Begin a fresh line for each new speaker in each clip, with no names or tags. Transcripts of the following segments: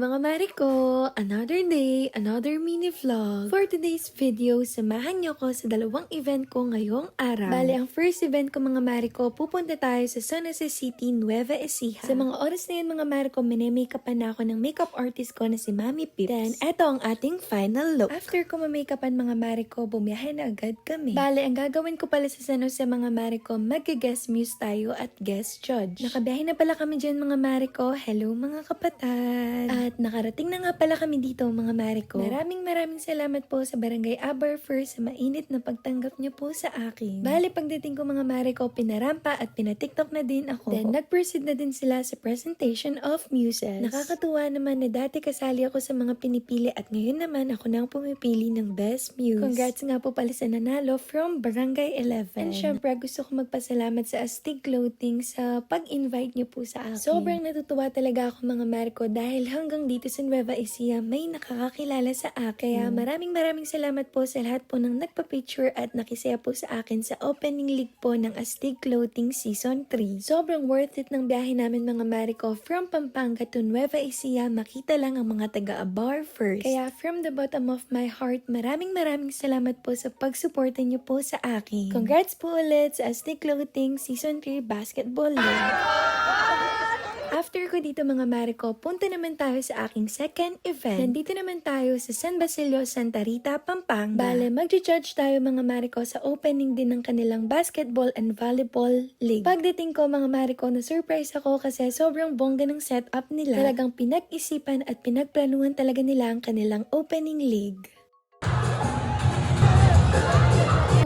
mga Mariko! Another day, another mini vlog. For today's video, samahan niyo ko sa dalawang event ko ngayong araw. Bale, ang first event ko mga Mariko, pupunta tayo sa San Jose City, Nueva Ecija. Sa mga oras na yun mga Mariko, mini-makeupan na ako ng makeup artist ko na si Mami Pips. Then, eto ang ating final look. After ko ma-makeupan mga Mariko, bumiyahe na agad kami. Bale, ang gagawin ko pala sa San Jose mga Mariko, mag-guest muse tayo at guest judge. Nakabiyahe na pala kami dyan mga Mariko. Hello mga kapatid! At nakarating na nga pala kami dito mga Mariko. Maraming salamat po sa Barangay Aberfer sa mainit na pagtanggap niyo po sa akin. Bale, pagdating ko mga Mariko, pinarampa at pinatiktok na din ako. Then, nag-proceed na din sila sa presentation of muses. Nakakatuwa naman na dati kasali ako sa mga pinipili at ngayon naman ako nang pumipili ng best muse. Congrats nga po pala sa nanalo from Barangay 11. And syempre, gusto ko magpasalamat sa Astig Clothing sa pag-invite niyo po sa akin. Sobrang natutuwa talaga ako mga Mariko dahil hanggang dito sa Nueva Ecija may nakakakilala sa akin. Kaya maraming salamat po sa lahat po ng nagpa-picture at nakisaya po sa akin sa opening league po ng Astig Clothing Season 3. Sobrang worth it ng biyahe namin mga Mariko from Pampanga to Nueva Ecija. Makita lang ang mga taga-Abar first. Kaya from the bottom of my heart, maraming salamat po sa pagsuporta niyo po sa akin. Congrats po ulit sa Astig Clothing Season 3 Basketball League. After ko dito mga Mariko, punta naman tayo sa aking second event. Nandito naman tayo sa San Basilio, Santa Rita, Pampanga. Bale, mag-judge tayo mga Mariko sa opening din ng kanilang basketball and volleyball league. Pagdating ko mga Mariko, na-surprise ako kasi sobrang bongga ng setup nila. Talagang pinag-isipan at pinagplanuhan talaga nila ang kanilang opening league.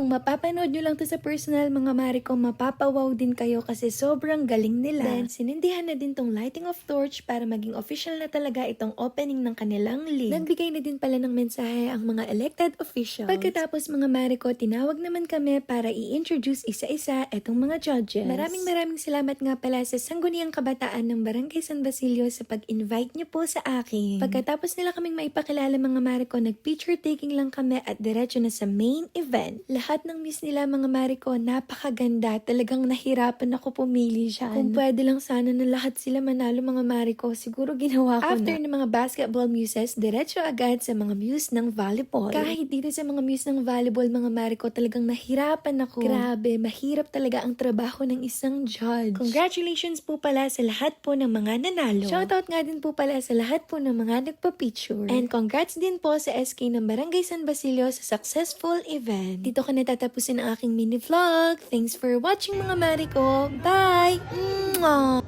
Kung mapapanood nyo lang to sa personal mga Mariko, mapapawaw din kayo kasi sobrang galing nila. Then, sinindihan na din tong lighting of torch para maging official na talaga itong opening ng kanilang league. Nagbigay na din pala ng mensahe ang mga elected officials. Pagkatapos mga Mariko, tinawag naman kami para i-introduce isa-isa itong mga judges. Maraming salamat nga pala sa Sangguniang Kabataan ng Barangay San Basilio sa pag-invite nyo po sa akin. Pagkatapos nila kaming maipakilala mga Mariko, nag-picture taking lang kami at diretso na sa main event. Lahat ng miss nila mga Mariko, napakaganda. Talagang nahirapan ako pumili siya. Kung pwede lang sana na lahat sila manalo mga Mariko, siguro ginawa ko after ng mga basketball muses, diretso agad sa mga muse ng volleyball. Kahit dito sa mga muse ng volleyball mga Mariko, talagang nahirapan ako. Grabe, mahirap talaga ang trabaho ng isang judge. Congratulations po pala sa lahat po ng mga nanalo. Shoutout nga din po pala sa lahat po ng mga nagpa-picture. And congrats din po sa SK ng Barangay San Basilio sa successful event. Dito ka natatapusin ang aking mini vlog. Thanks for watching mga Mariko. Bye! Mwah!